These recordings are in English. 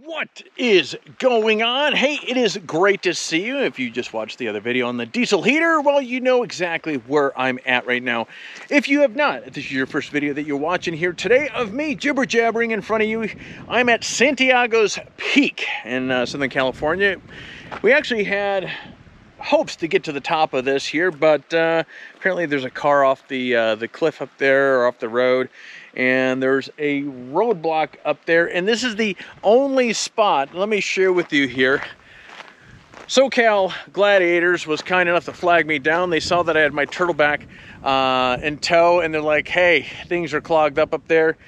What is going on? Hey, it is great to see you. If you just watched the other video on the diesel heater, well, you know exactly where I'm at right now. If you have not, if this is your first video that you're watching here today of me jibber jabbering in front of you, I'm at Santiago's Peak in Southern California. We actually had hopes to get to the top of this here, but apparently there's a car off the cliff up there, or off the road, and there's a roadblock up there, and this is the only spot. Let me share with you here. SoCal Gladiators was kind enough to flag me down. They saw that I had my turtleback in tow, and they're like, hey, things are clogged up there.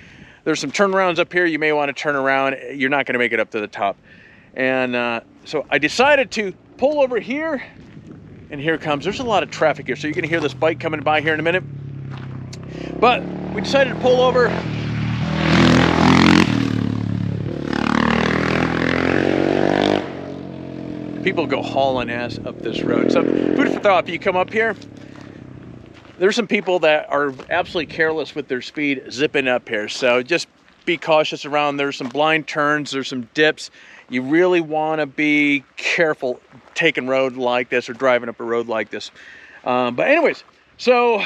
There's some turnarounds up here. You may want to turn around. You're not going to make it up to the top. And so I decided to pull over here, and here it comes. There's a lot of traffic here, so you're going to hear this bike coming by here in a minute. But we decided to pull over. People go hauling ass up this road. So food for thought, if you come up here, there's some people that are absolutely careless with their speed zipping up here. So just be cautious around. There's some blind turns, there's some dips. You really want to be careful taking road like this or driving up a road like this. But anyways, so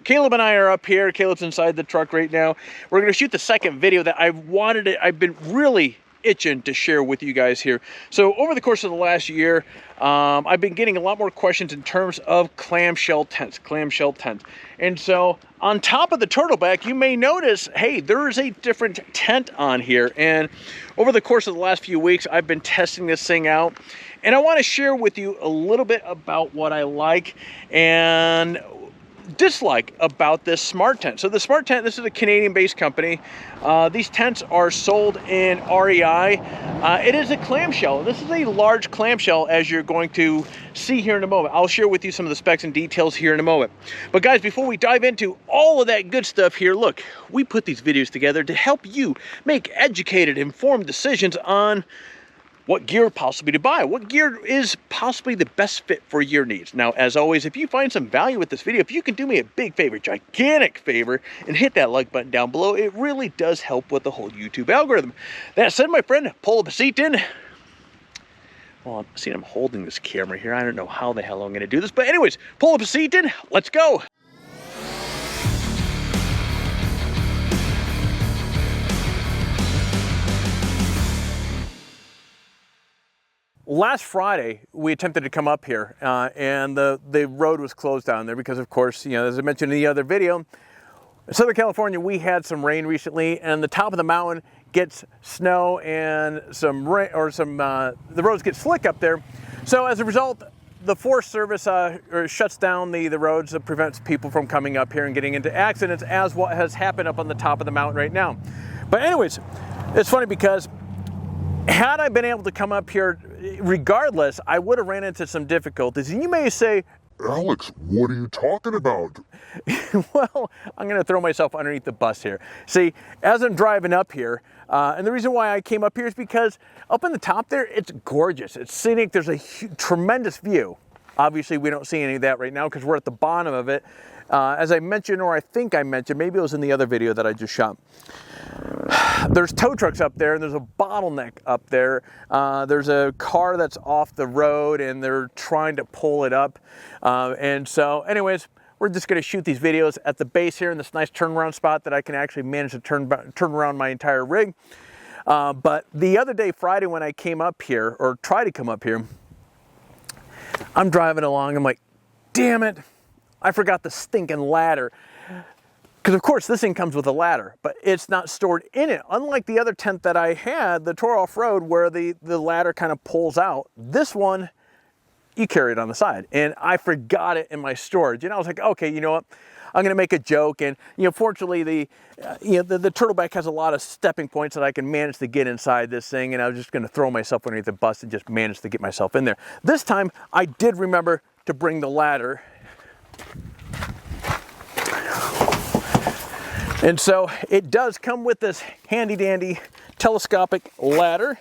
Caleb and I are up here. Caleb's inside the truck right now. We're going to shoot the second video that I've been really itching to share with you guys here. So over the course of the last year, I've been getting a lot more questions in terms of clamshell tents. And so on top of the turtleback, you may notice, hey, there is a different tent on here. And over the course of the last few weeks, I've been testing this thing out. And I want to share with you a little bit about what I like and dislike about this smart tent. So the smart tent, this is a Canadian-based company. These tents are sold in REI. It is a clamshell. This is a large clamshell, as you're going to see here in a moment. I'll share with you some of the specs and details here in a moment. But guys, before we dive into all of that good stuff here, look, we put these videos together to help you make educated, informed decisions on what gear possibly to buy, what gear is possibly the best fit for your needs. Now, as always, if you find some value with this video, if you can do me a big favor, gigantic favor, and hit that like button down below, it really does help with the whole YouTube algorithm. That said, my friend, pull up a seat in. Well, I'm holding this camera here. I don't know how the hell I'm going to do this, but anyways, pull up a seat in. Let's go. Last Friday, we attempted to come up here, and the road was closed down there because, of course, you know, as I mentioned in the other video, in Southern California, we had some rain recently, and the top of the mountain gets snow and some rain, or the roads get slick up there. So as a result, the Forest Service shuts down the roads that prevents people from coming up here and getting into accidents, as what has happened up on the top of the mountain right now. But anyways, it's funny because had I been able to come up here regardless, I would have ran into some difficulties. And you may say, Alex, what are you talking about? Well, I'm going to throw myself underneath the bus here. See, as I'm driving up here, and the reason why I came up here is because up in the top there, it's gorgeous. It's scenic. There's a tremendous view. Obviously, we don't see any of that right now because we're at the bottom of it. As I mentioned, or I think I mentioned, maybe it was in the other video that I just shot, there's tow trucks up there, and there's a bottleneck up there. There's a car that's off the road, and they're trying to pull it up. And so, anyways, we're just going to shoot these videos at the base here in this nice turnaround spot that I can actually manage to turn around my entire rig. But the other day, Friday, when I came up here, or tried to come up here, I'm driving along. I'm like, damn it, I forgot the stinking ladder. Because, of course, this thing comes with a ladder, but it's not stored in it. Unlike the other tent that I had, the Tour Off-Road, where the ladder kind of pulls out, this one, you carry it on the side. And I forgot it in my storage. And I was like, okay, you know what? I'm going to make a joke. And, you know, fortunately, the turtleback has a lot of stepping points that I can manage to get inside this thing. And I was just going to throw myself underneath the bus and just manage to get myself in there. This time, I did remember to bring the ladder. And so it does come with this handy dandy telescopic ladder,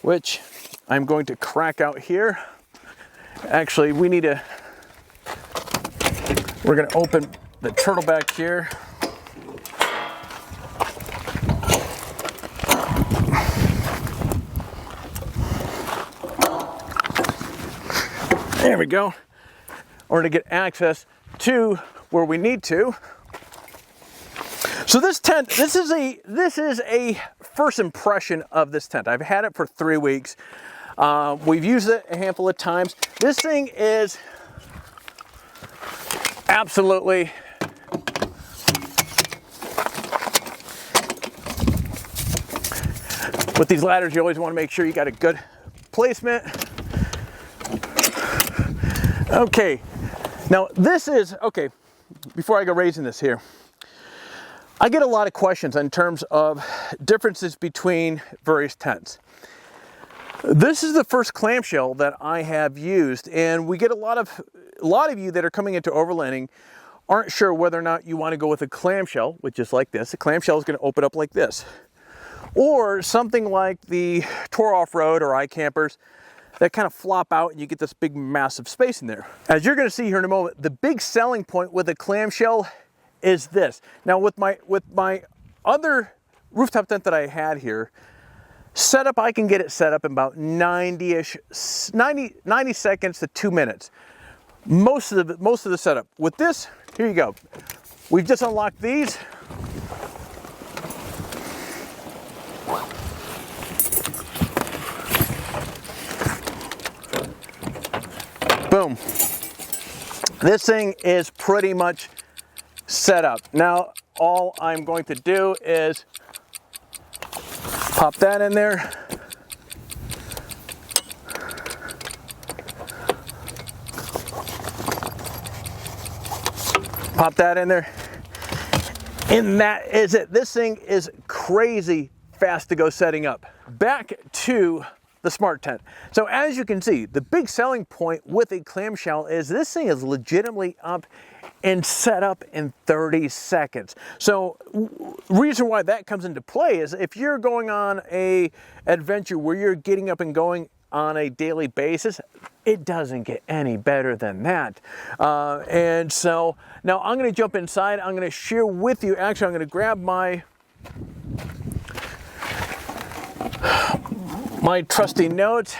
which I'm going to crack out here. Actually, we're going to open the turtleback here. There we go. Or to get access to where we need to. So this tent, this is a first impression of this tent. I've had it for 3 weeks. We've used it a handful of times. This thing is absolutely with these ladders, you always want to make sure you got a good placement. Okay, now this is, okay, before I go raising this here, I get a lot of questions in terms of differences between various tents. This is the first clamshell that I have used, and we get a lot of you that are coming into overlanding aren't sure whether or not you want to go with a clamshell, which is like this. A clamshell is going to open up like this. Or something like the Tour Off-Road or iCampers that kind of flop out and you get this big massive space in there. As you're going to see here in a moment, the big selling point with a clamshell is this. Now with my other rooftop tent that I had here, setup, I can get it set up in about 90 seconds to 2 minutes. Most of the setup. With this, here you go. We've just unlocked these. Boom. This thing is pretty much set up. Now, all I'm going to do is pop that in there. Pop that in there. And that is it. This thing is crazy fast to go setting up. Back to the Smart Tent. So as you can see, the big selling point with a clamshell is this thing is legitimately up and set up in 30 seconds. So reason why that comes into play is if you're going on a adventure where you're getting up and going on a daily basis, it doesn't get any better than that. And so now I'm going to jump inside. I'm going to share with you, actually I'm going to grab my trusty notes.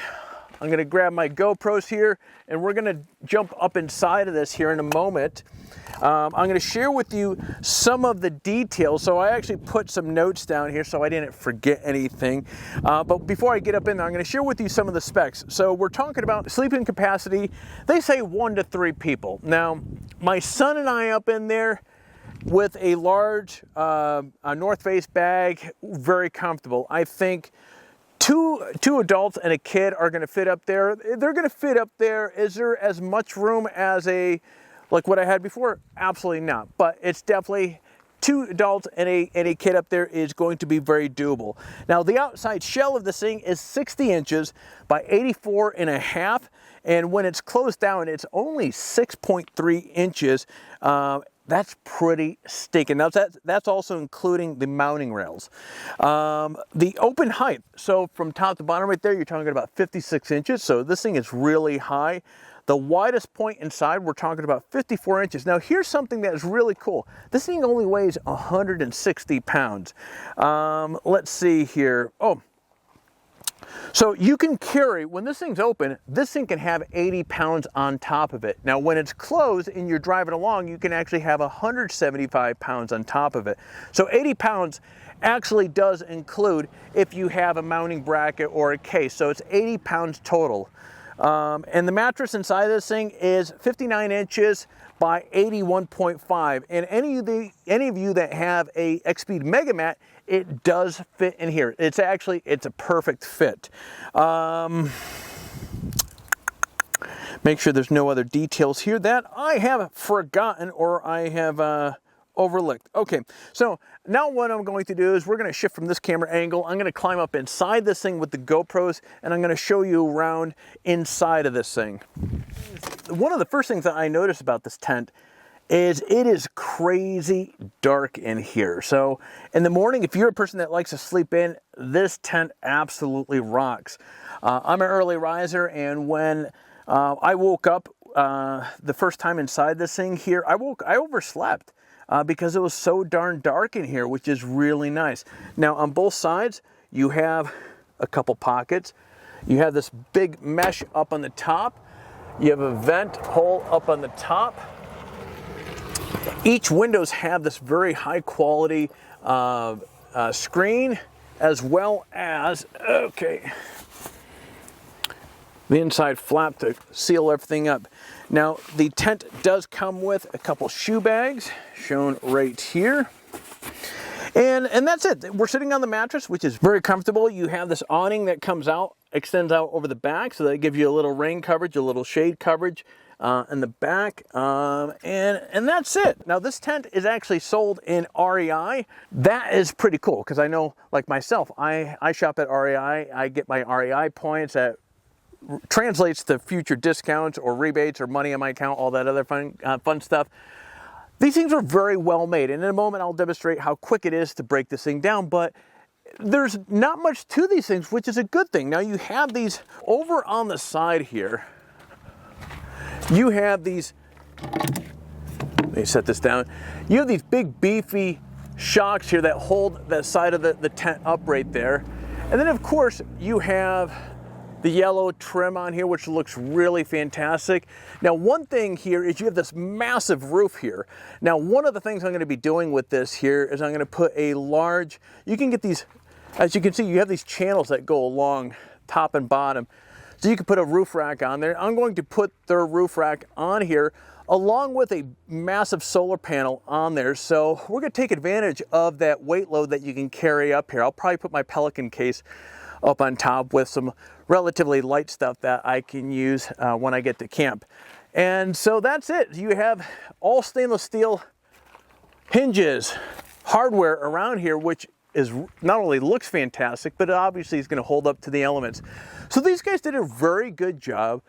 I'm going to grab my GoPros here and we're going to jump up inside of this here in a moment. I'm going to share with you some of the details. So I actually put some notes down here so I didn't forget anything. But before I get up in there, I'm going to share with you some of the specs. So we're talking about sleeping capacity. They say 1 to 3 people. Now, my son and I up in there with a large North Face bag, very comfortable. I think two adults and a kid are going to fit up there. They're going to fit up there. Is there as much room as like what I had before? Absolutely not. But it's definitely 2 adults and a kid up there is going to be very doable. Now the outside shell of this thing is 60 inches by 84.5, and when it's closed down, it's only 6.3 inches. That's pretty stinking. Now that's also including the mounting rails. The open height, so from top to bottom right there, you're talking about 56 inches. So this thing is really high. The widest point inside, we're talking about 54 inches. Now here's something that is really cool. This thing only weighs 160 pounds. Let's see here. Oh, so you can carry, when this thing's open, this thing can have 80 pounds on top of it. Now when it's closed and you're driving along, you can actually have 175 pounds on top of it. So 80 pounds actually does include if you have a mounting bracket or a case. So it's 80 pounds total. And the mattress inside of this thing is 59 inches by 81.5. And any of you that have a X-Speed Mega Mat, it does fit in here. It's a perfect fit. Make sure there's no other details here that I have forgotten or I have overlooked. Okay, so now what I'm going to do is we're going to shift from this camera angle. I'm going to climb up inside this thing with the GoPros and I'm going to show you around inside of this thing. One of the first things that I noticed about this tent is it is crazy dark in here. So in the morning, if you're a person that likes to sleep in, this tent absolutely rocks. I'm an early riser, and when I woke up the first time inside this thing here, I overslept. Because it was so darn dark in here, which is really nice. Now on both sides, you have a couple pockets. You have this big mesh up on the top. You have a vent hole up on the top. Each windows have this very high quality screen, as well as, okay, the inside flap to seal everything up. Now, the tent does come with a couple shoe bags, shown right here. And that's it. We're sitting on the mattress, which is very comfortable. You have this awning that comes out, extends out over the back, so that gives you a little rain coverage, a little shade coverage in the back. And that's it. Now, this tent is actually sold in REI. That is pretty cool, because I know, like myself, I shop at REI. I get my REI points that translates to future discounts or rebates or money on my account, all that other fun stuff. These things are very well made, and in a moment I'll demonstrate how quick it is to break this thing down, but there's not much to these things, which is a good thing. Now, you have these over on the side here. You have these, let me set this down. You have these big beefy shocks here that hold the side of the tent up right there. And then of course you have the yellow trim on here, which looks really fantastic. Now, one thing here is you have this massive roof here. Now, one of the things I'm going to be doing with this here is I'm going to put a large, you can get these, as you can see, you have these channels that go along top and bottom. So you can put a roof rack on there. I'm going to put their roof rack on here along with a massive solar panel on there. So we're going to take advantage of that weight load that you can carry up here. I'll probably put my Pelican case up on top with some relatively light stuff that I can use when I get to camp. And so that's it. You have all stainless steel hinges, hardware around here, which is not only looks fantastic, but it obviously is going to hold up to the elements. So these guys did a very good job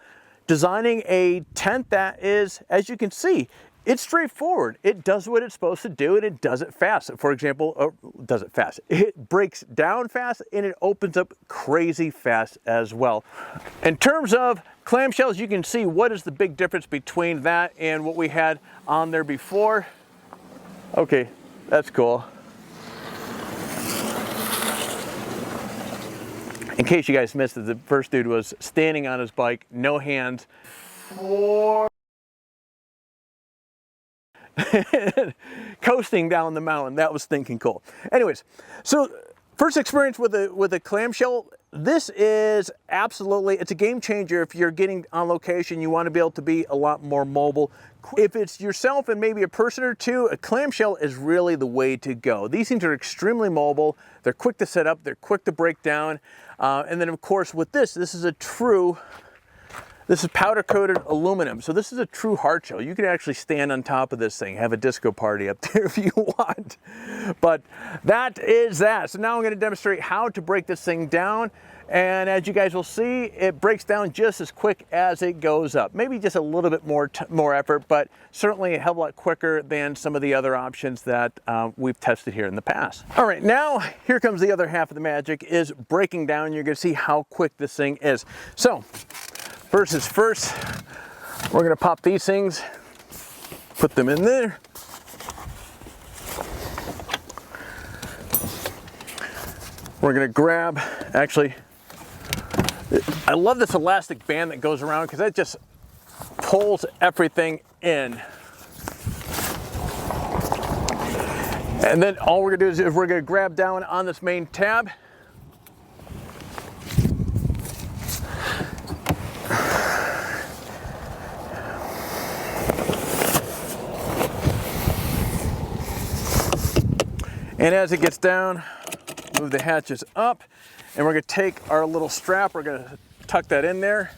designing a tent that is, as you can see, it's straightforward. It does what it's supposed to do, and it does it fast. For example, does it fast. It breaks down fast, and it opens up crazy fast as well. In terms of clamshells, you can see what is the big difference between that and what we had on there before. Okay, that's cool. In case you guys missed it, the first dude was standing on his bike, no hands, coasting down the mountain. That was stinking cool. Anyways, so first experience with a clamshell. This is absolutely, it's a game changer if you're getting on location. You want to be able to be a lot more mobile. If it's yourself and maybe a person or two, a clamshell is really the way to go. These things are extremely mobile. They're quick to set up. They're quick to break down. And then of course with this is a true, this is powder coated aluminum. So this is a true hard shell. You can actually stand on top of this thing, have a disco party up there if you want. But that is that. So now I'm going to demonstrate how to break this thing down. And as you guys will see, it breaks down just as quick as it goes up. Maybe just a little bit more effort, but certainly a hell of a lot quicker than some of the other options that we've tested here in the past. All right, now here comes the other half of the magic, is breaking down. You're going to see how quick this thing is. So first is first, we're going to pop these things, put them in there. We're going to grab, actually, I love this elastic band that goes around because it just pulls everything in. And then all we're going to do is we're going to grab down on this main tab. And as it gets down, move the hatches up, and we're going to take our little strap, we're going to tuck that in there.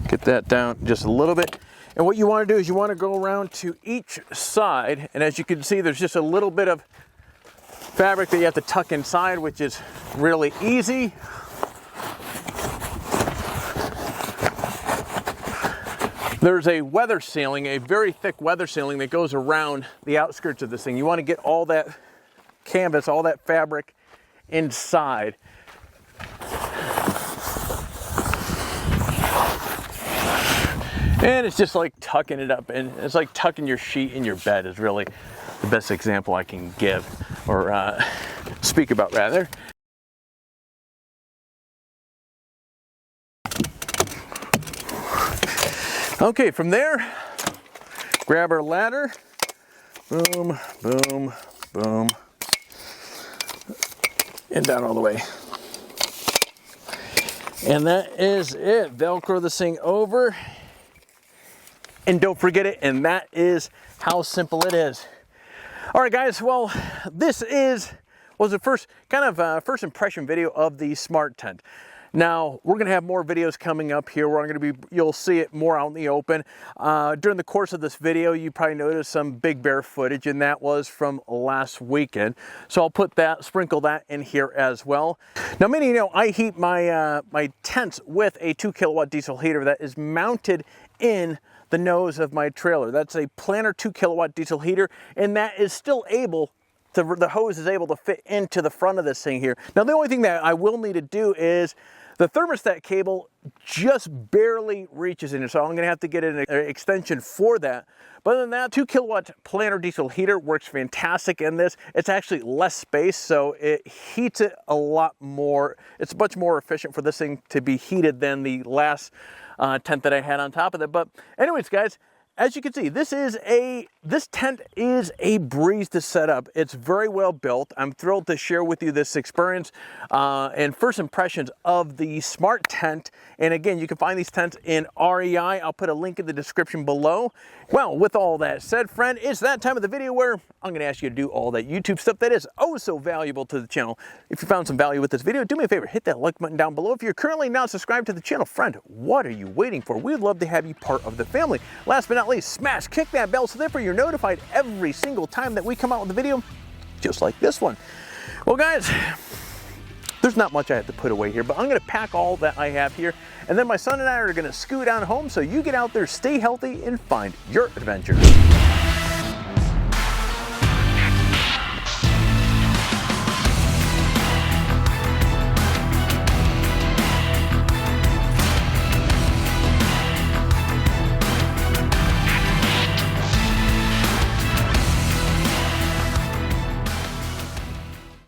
Get that down just a little bit. And what you want to do is you want to go around to each side, and as you can see, there's just a little bit of fabric that you have to tuck inside, which is really easy. There's a weather sealing, a very thick weather sealing that goes around the outskirts of this thing. You want to get all that canvas, all that fabric inside. And it's just like tucking it up, and it's like tucking your sheet in your bed is really the best example I can give, or speak about rather. Okay, from there, grab our ladder. Boom, boom, boom. And down all the way. And that is it. Velcro this thing over. And don't forget it. And that is how simple it is. All right, guys. Well, this was the first first impression video of the Smart Tent. Now, we're going to have more videos coming up here where you'll see it more out in the open. During the course of this video, you probably noticed some Big Bear footage, and that was from last weekend. So I'll sprinkle that in here as well. Now, many of you know I heat my tents with a 2 kilowatt diesel heater that is mounted in the nose of my trailer. That's a Planar 2 kilowatt diesel heater, and that is still able the hose is able to fit into the front of this thing here. Now, the only thing that I will need to do is the thermostat cable just barely reaches in, so I'm going to have to get an extension for that. But other than that, 2 kilowatt Planar diesel heater works fantastic in this. It's actually less space, so it heats it a lot more. It's much more efficient for this thing to be heated than the last tent that I had on top of it. But anyways, guys, as you can see, this tent is a breeze to set up. It's very well built. I'm thrilled to share with you this experience and first impressions of the Smart Tent. And again, you can find these tents in REI. I'll put a link in the description below. Well, with all that said, friend, it's that time of the video where I'm going to ask you to do all that YouTube stuff that is oh so valuable to the channel. If you found some value with this video, do me a favor, hit that like button down below. If you're currently not subscribed to the channel, friend, what are you waiting for? We'd love to have you part of the family. Last but not least, kick that bell so therefore you're notified every single time that we come out with a video just like this one. Well, guys, there's not much I have to put away here, but I'm going to pack all that I have here, and then my son and I are going to scoot on home, so you get out there, stay healthy, and find your adventure.